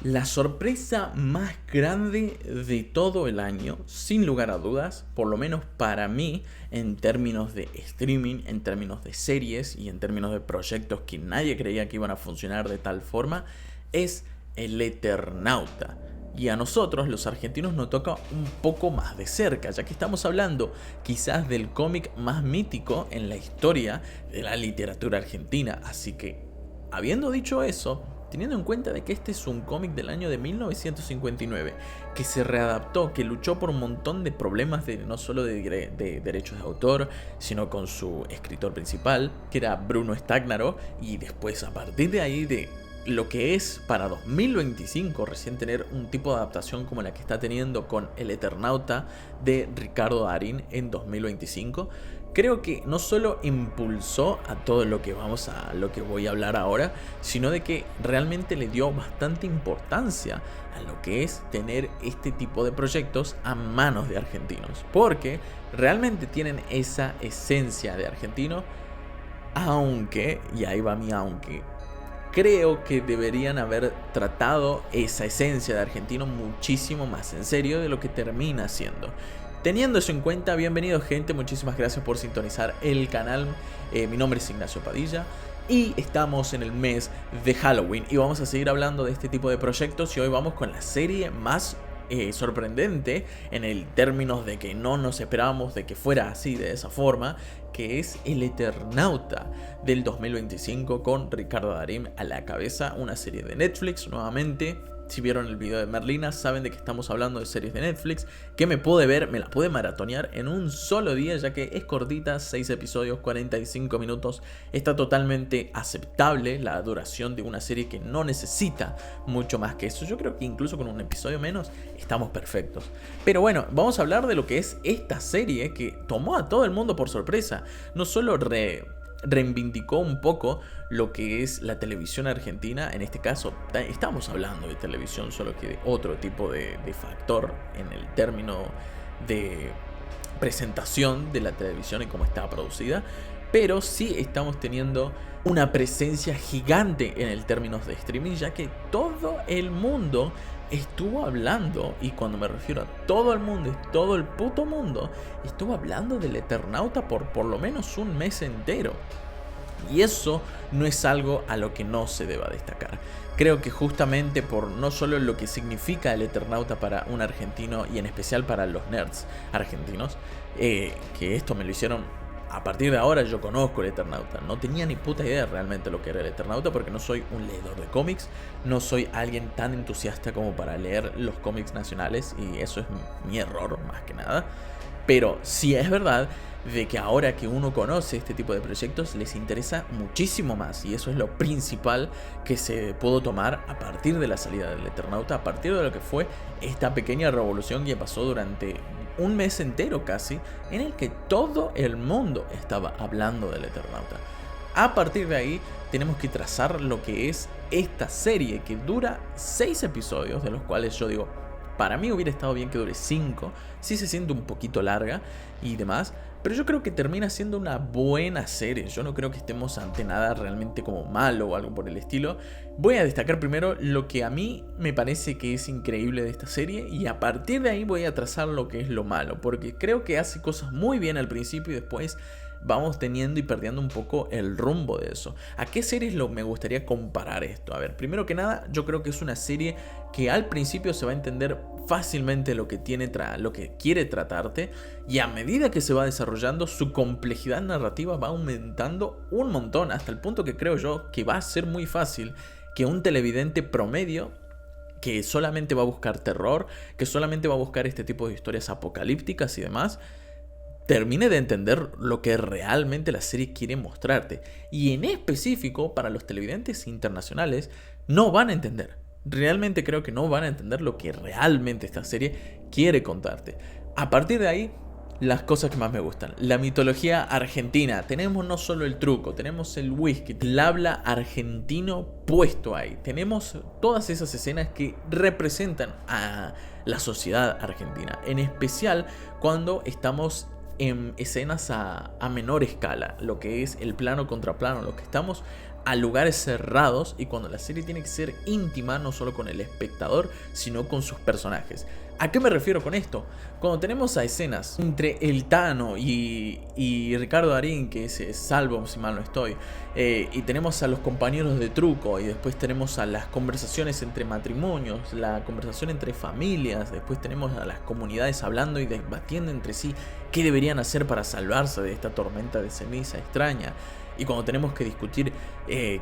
La sorpresa más grande de todo el año, sin lugar a dudas, por lo menos para mí, en términos de streaming, en términos de series y en términos de proyectos que nadie creía que iban a funcionar de tal forma, es El Eternauta. Y a nosotros, los argentinos, nos toca un poco más de cerca, ya que estamos hablando quizás del cómic más mítico en la historia de la literatura argentina. Así que, habiendo dicho eso, teniendo en cuenta de que este es un cómic del año de 1959, que se readaptó, que luchó por un montón de problemas no solo de derechos de autor, sino con su escritor principal, que era Bruno Stagnaro, y después a partir de ahí de lo que es para 2025 recién tener un tipo de adaptación como la que está teniendo con El Eternauta de Ricardo Darín en 2025, creo que no solo impulsó a todo lo que voy a hablar ahora, sino de que realmente le dio bastante importancia a lo que es tener este tipo de proyectos a manos de argentinos, porque realmente tienen esa esencia de argentino, aunque, y ahí va mi aunque, creo que deberían haber tratado esa esencia de argentino muchísimo más en serio de lo que termina siendo. Teniendo eso en cuenta, bienvenidos gente, muchísimas gracias por sintonizar el canal. Mi nombre es Ignacio Padilla y estamos en el mes de Halloween y vamos a seguir hablando de este tipo de proyectos, y hoy vamos con la serie más sorprendente en el términos de que no nos esperábamos de que fuera así, de esa forma, que es El Eternauta del 2025 con Ricardo Darín a la cabeza, una serie de Netflix nuevamente. Si vieron el video de Merlina, saben de que estamos hablando de series de Netflix, que me la pude maratonear en un solo día, ya que es cortita, 6 episodios, 45 minutos. Está totalmente aceptable la duración de una serie que no necesita mucho más que eso. Yo creo que incluso con un episodio menos estamos perfectos. Pero bueno, vamos a hablar de lo que es esta serie que tomó a todo el mundo por sorpresa. No solo reivindicó un poco lo que es la televisión argentina. En este caso estamos hablando de televisión, solo que de otro tipo de factor en el término de presentación de la televisión y cómo está producida, pero sí estamos teniendo una presencia gigante en el términos de streaming, ya que todo el mundo estuvo hablando, y cuando me refiero a todo el mundo, es todo el puto mundo, estuvo hablando del Eternauta por lo menos un mes entero. Y eso no es algo a lo que no se deba destacar. Creo que justamente por no solo lo que significa el Eternauta para un argentino, y en especial para los nerds argentinos, que esto me lo hicieron. A partir de ahora yo conozco el Eternauta. No tenía ni puta idea realmente lo que era el Eternauta, porque no soy un leedor de cómics, no soy alguien tan entusiasta como para leer los cómics nacionales, y eso es mi error más que nada. Pero sí es verdad de que ahora que uno conoce este tipo de proyectos les interesa muchísimo más, y eso es lo principal que se pudo tomar a partir de la salida del Eternauta, a partir de lo que fue esta pequeña revolución que pasó durante un mes entero casi, en el que todo el mundo estaba hablando del Eternauta. A partir de ahí tenemos que trazar lo que es esta serie, que dura 6 episodios, de los cuales yo digo, para mí hubiera estado bien que dure 5, sí se siente un poquito larga y demás, pero yo creo que termina siendo una buena serie. Yo no creo que estemos ante nada realmente como malo o algo por el estilo. Voy a destacar primero lo que a mí me parece que es increíble de esta serie, y a partir de ahí voy a trazar lo que es lo malo, porque creo que hace cosas muy bien al principio y después vamos teniendo y perdiendo un poco el rumbo de eso. ¿A qué series me gustaría comparar esto? A ver, primero que nada, yo creo que es una serie que al principio se va a entender fácilmente lo que quiere tratarte, y a medida que se va desarrollando, su complejidad narrativa va aumentando un montón, hasta el punto que creo yo que va a ser muy fácil que un televidente promedio, que solamente va a buscar terror, que solamente va a buscar este tipo de historias apocalípticas y demás, termine de entender lo que realmente la serie quiere mostrarte. Y en específico, para los televidentes internacionales, no van a entender. Realmente creo que no van a entender lo que realmente esta serie quiere contarte. A partir de ahí, las cosas que más me gustan: la mitología argentina. Tenemos no solo el truco, tenemos el whisky, el habla argentino puesto ahí. Tenemos todas esas escenas que representan a la sociedad argentina, en especial cuando estamos en escenas a menor escala, lo que es el plano contra plano, lo que estamos a lugares cerrados y cuando la serie tiene que ser íntima no solo con el espectador, sino con sus personajes. ¿A qué me refiero con esto? Cuando tenemos a escenas entre el Tano y Ricardo Darín, que es Salvo, si mal no estoy, y tenemos a los compañeros de truco, y después tenemos a las conversaciones entre matrimonios, la conversación entre familias, después tenemos a las comunidades hablando y debatiendo entre sí qué deberían hacer para salvarse de esta tormenta de ceniza extraña, y cuando tenemos que discutir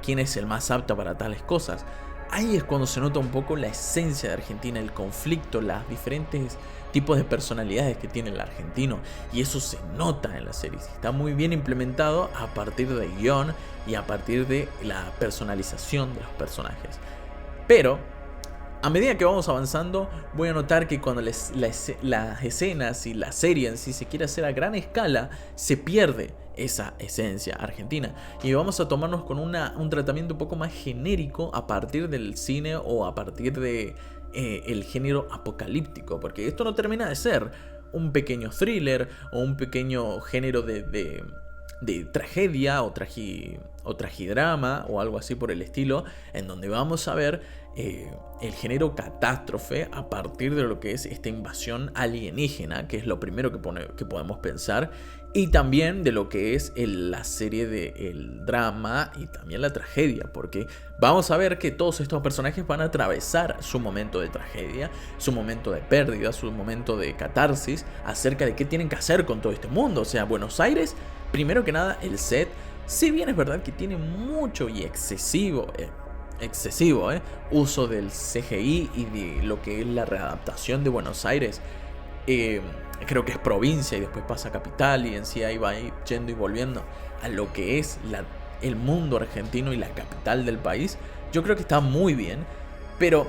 quién es el más apto para tales cosas. Ahí es cuando se nota un poco la esencia de Argentina, el conflicto, las diferentes tipos de personalidades que tiene el argentino. Y eso se nota en la serie. Está muy bien implementado a partir del guión y a partir de la personalización de los personajes. Pero a medida que vamos avanzando, voy a notar que cuando las escenas y la serie en sí se quiere hacer a gran escala, se pierde esa esencia argentina. Y vamos a tomarnos con un tratamiento un poco más genérico a partir del cine o a partir de el género apocalíptico. Porque esto no termina de ser un pequeño thriller o un pequeño género de tragedia o tragidrama o algo así por el estilo, en donde vamos a ver el género catástrofe a partir de lo que es esta invasión alienígena, que es lo primero que podemos pensar, y también de lo que es la serie del drama y también la tragedia, porque vamos a ver que todos estos personajes van a atravesar su momento de tragedia, su momento de pérdida, su momento de catarsis, acerca de qué tienen que hacer con todo este mundo. O sea, Buenos Aires, primero que nada, el set, si bien es verdad que tiene mucho y excesivo uso del CGI y de lo que es la readaptación de Buenos Aires, creo que es provincia y después pasa a capital y en sí ahí va yendo y volviendo a lo que es el mundo argentino y la capital del país. Yo creo que está muy bien, pero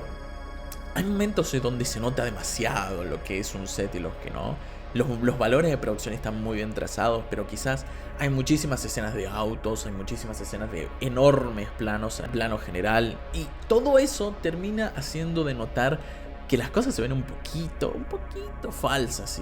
hay momentos en donde se nota demasiado lo que es un set y los que no. Los valores de producción están muy bien trazados, pero quizás hay muchísimas escenas de autos, hay muchísimas escenas de enormes planos, en plano general, y todo eso termina haciendo de notar que las cosas se ven un poquito falsas.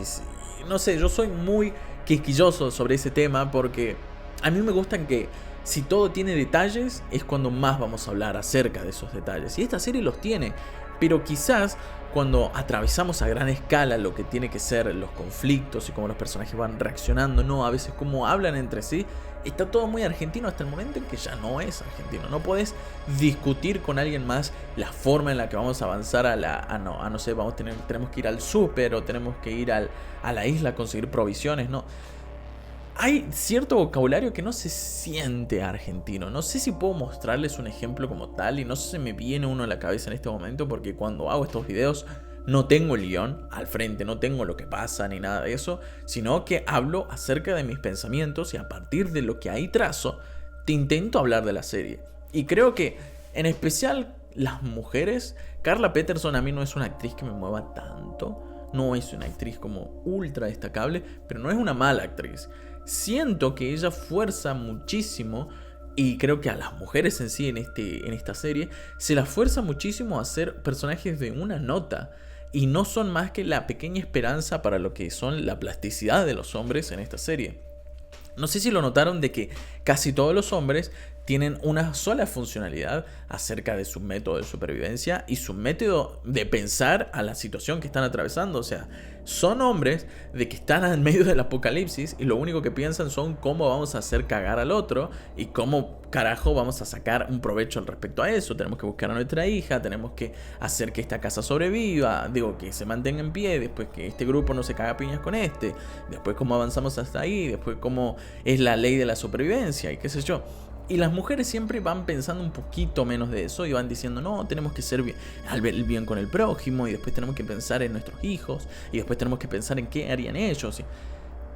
Y no sé, yo soy muy quisquilloso sobre ese tema porque a mí me gustan que si todo tiene detalles es cuando más vamos a hablar acerca de esos detalles. Y esta serie los tiene, pero quizás cuando atravesamos a gran escala lo que tiene que ser los conflictos y cómo los personajes van reaccionando, no, a veces cómo hablan entre sí, está todo muy argentino hasta el momento en que ya no es argentino. No puedes discutir con alguien más la forma en la que vamos a avanzar no sé, tenemos que ir al súper o tenemos que ir a la isla a conseguir provisiones, no. Hay cierto vocabulario que no se siente argentino. No sé si puedo mostrarles un ejemplo como tal y no se me viene uno a la cabeza en este momento porque cuando hago estos videos no tengo el guión al frente, no tengo lo que pasa ni nada de eso, sino que hablo acerca de mis pensamientos y a partir de lo que ahí trazo te intento hablar de la serie. Y creo que en especial las mujeres, Carla Peterson a mí no es una actriz que me mueva tanto. No es una actriz como ultra destacable, pero no es una mala actriz. Siento que ella fuerza muchísimo, y creo que a las mujeres en sí en esta serie se las fuerza muchísimo a ser personajes de una nota, y no son más que la pequeña esperanza para lo que son la plasticidad de los hombres en esta serie. No sé si lo notaron de que casi todos los hombres tienen una sola funcionalidad acerca de su método de supervivencia y su método de pensar a la situación que están atravesando. O sea, son hombres de que están en medio del apocalipsis y lo único que piensan son cómo vamos a hacer cagar al otro y cómo carajo vamos a sacar un provecho al respecto a eso. Tenemos que buscar a nuestra hija, tenemos que hacer que esta casa sobreviva, que se mantenga en pie, después que este grupo no se caga a piñas con después cómo avanzamos hasta ahí, después cómo es la ley de la supervivencia y qué sé yo. Y las mujeres siempre van pensando un poquito menos de eso y van diciendo, no, tenemos que ser el bien con el prójimo y después tenemos que pensar en nuestros hijos y después tenemos que pensar en qué harían ellos.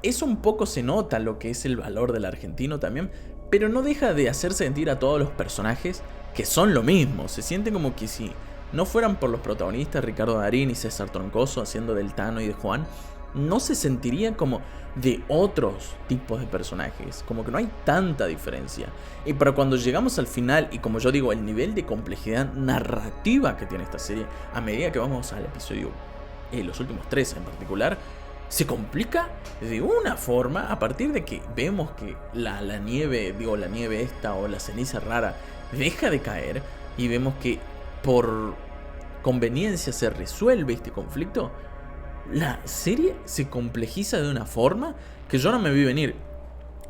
Eso un poco se nota lo que es el valor del argentino también, pero no deja de hacer sentir a todos los personajes que son lo mismo. Se siente como que si no fueran por los protagonistas Ricardo Darín y César Troncoso haciendo del Tano y de Juan, no se sentiría como de otros tipos de personajes, como que no hay tanta diferencia. Y para cuando llegamos al final, y como yo digo, el nivel de complejidad narrativa que tiene esta serie, a medida que vamos al episodio, los últimos 3 en particular, se complica de una forma a partir de que vemos que la nieve, la nieve esta o la ceniza rara deja de caer y vemos que por conveniencia se resuelve este conflicto. La serie se complejiza de una forma que yo no me vi venir.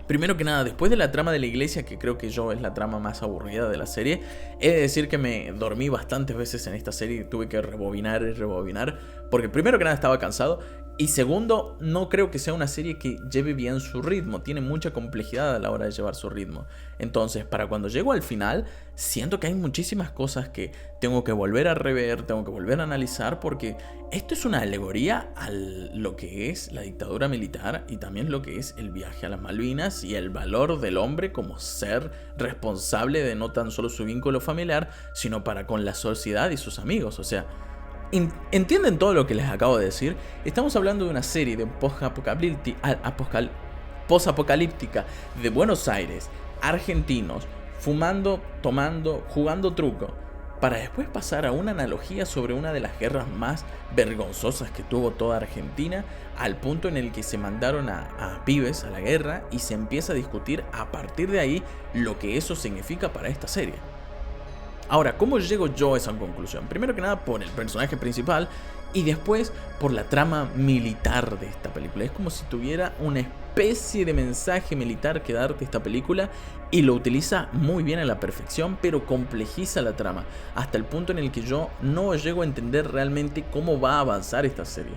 Primero que nada, después de la trama de la iglesia, que creo que yo es la trama más aburrida de la serie, he de decir que me dormí bastantes veces en esta serie y tuve que rebobinar y rebobinar, porque primero que nada estaba cansado, y segundo, no creo que sea una serie que lleve bien su ritmo, tiene mucha complejidad a la hora de llevar su ritmo. Entonces, para cuando llego al final, siento que hay muchísimas cosas que tengo que volver a rever, tengo que volver a analizar, porque esto es una alegoría a lo que es la dictadura militar y también lo que es el viaje a las Malvinas y el valor del hombre como ser responsable de no tan solo su vínculo familiar, sino para con la sociedad y sus amigos. O sea, ¿entienden todo lo que les acabo de decir? Estamos hablando de una serie de post-apocalíptica de Buenos Aires, argentinos, fumando, tomando, jugando truco, para después pasar a una analogía sobre una de las guerras más vergonzosas que tuvo toda Argentina, al punto en el que se mandaron a pibes a la guerra y se empieza a discutir a partir de ahí lo que eso significa para esta serie. Ahora, ¿cómo llego yo a esa conclusión? Primero que nada por el personaje principal y después por la trama militar de esta película. Es como si tuviera una especie de mensaje militar que darte esta película y lo utiliza muy bien a la perfección, pero complejiza la trama hasta el punto en el que yo no llego a entender realmente cómo va a avanzar esta serie.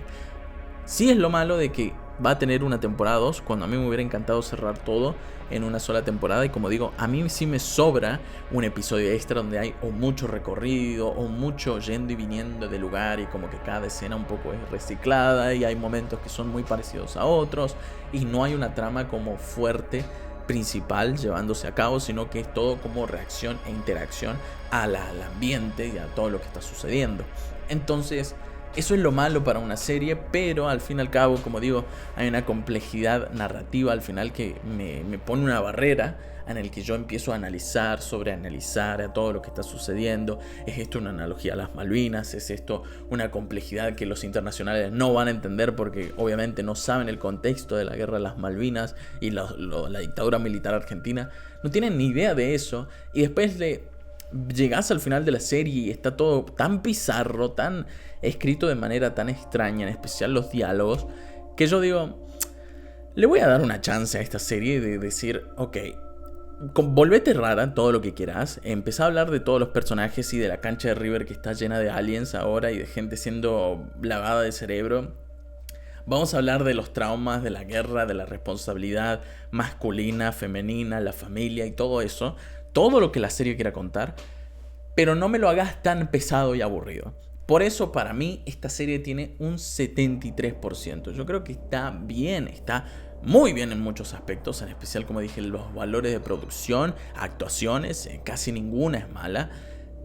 Sí es lo malo de que va a tener una temporada 2, cuando a mí me hubiera encantado cerrar todo en una sola temporada. Y como digo, a mí sí me sobra un episodio extra donde hay o mucho recorrido o mucho yendo y viniendo de lugar y como que cada escena un poco es reciclada y hay momentos que son muy parecidos a otros y no hay una trama como fuerte principal llevándose a cabo, sino que es todo como reacción e interacción al ambiente y a todo lo que está sucediendo. Entonces, eso es lo malo para una serie, pero al fin y al cabo, como digo, hay una complejidad narrativa al final que me pone una barrera en el que yo empiezo a analizar, sobreanalizar a todo lo que está sucediendo. ¿Es esto una analogía a las Malvinas? ¿Es esto una complejidad que los internacionales no van a entender porque obviamente no saben el contexto de la guerra de las Malvinas y la dictadura militar argentina? No tienen ni idea de eso y después llegás al final de la serie y está todo tan bizarro, tan escrito de manera tan extraña, en especial los diálogos, que yo digo, le voy a dar una chance a esta serie de decir, ok, volvete rara, todo lo que quieras, empezá a hablar de todos los personajes y de la cancha de River que está llena de aliens ahora y de gente siendo lavada de cerebro. Vamos a hablar de los traumas, de la guerra, de la responsabilidad masculina, femenina, la familia y todo eso. Todo lo que la serie quiera contar, pero no me lo hagas tan pesado y aburrido. Por eso para mí esta serie tiene un 73%. Yo creo que está bien, está muy bien en muchos aspectos, en especial como dije los valores de producción, actuaciones, casi ninguna es mala.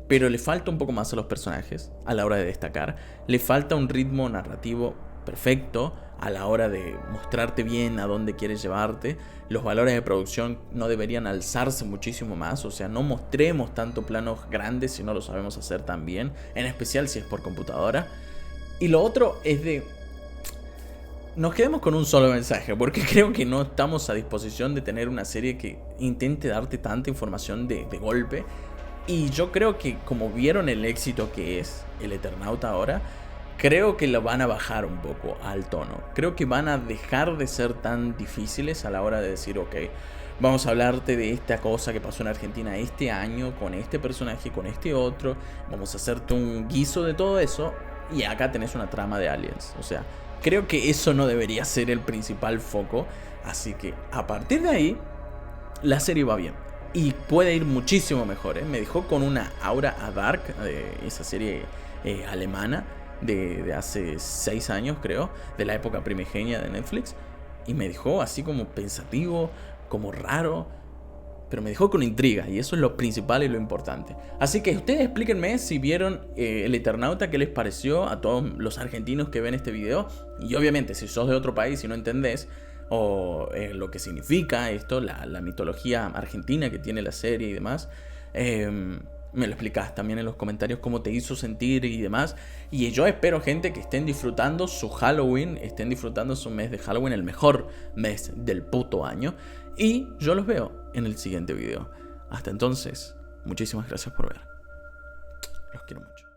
Pero le falta un poco más a los personajes a la hora de destacar. Le falta un ritmo narrativo perfecto a la hora de mostrarte bien a dónde quieres llevarte. Los valores de producción no deberían alzarse muchísimo más. O sea, no mostremos tanto planos grandes si no lo sabemos hacer tan bien, en especial si es por computadora. Y lo otro es de... nos quedemos con un solo mensaje, porque creo que no estamos a disposición de tener una serie que intente darte tanta información de golpe. Y yo creo que como vieron el éxito que es El Eternauta ahora, creo que lo van a bajar un poco al tono. Creo que van a dejar de ser tan difíciles a la hora de decir, ok, vamos a hablarte de esta cosa que pasó en Argentina este año, con este personaje, con este otro. Vamos a hacerte un guiso de todo eso y acá tenés una trama de aliens. O sea, creo que eso no debería ser el principal foco. Así que a partir de ahí, la serie va bien. Y puede ir muchísimo mejor, ¿eh? Me dejó con una aura a Dark, esa serie alemana de hace 6 años creo, de la época primigenia de Netflix. Y me dejó así como pensativo, como raro, pero me dejó con intriga y eso es lo principal y lo importante. Así que ustedes explíquenme si vieron El Eternauta, qué les pareció a todos los argentinos que ven este video. Y obviamente si sos de otro país y no entendés o lo que significa esto, la mitología argentina que tiene la serie y demás, Me lo explicás también en los comentarios cómo te hizo sentir y demás. Y yo espero, gente, que estén disfrutando su Halloween, estén disfrutando su mes de Halloween, el mejor mes del puto año. Y yo los veo en el siguiente video. Hasta entonces, muchísimas gracias por ver. Los quiero mucho.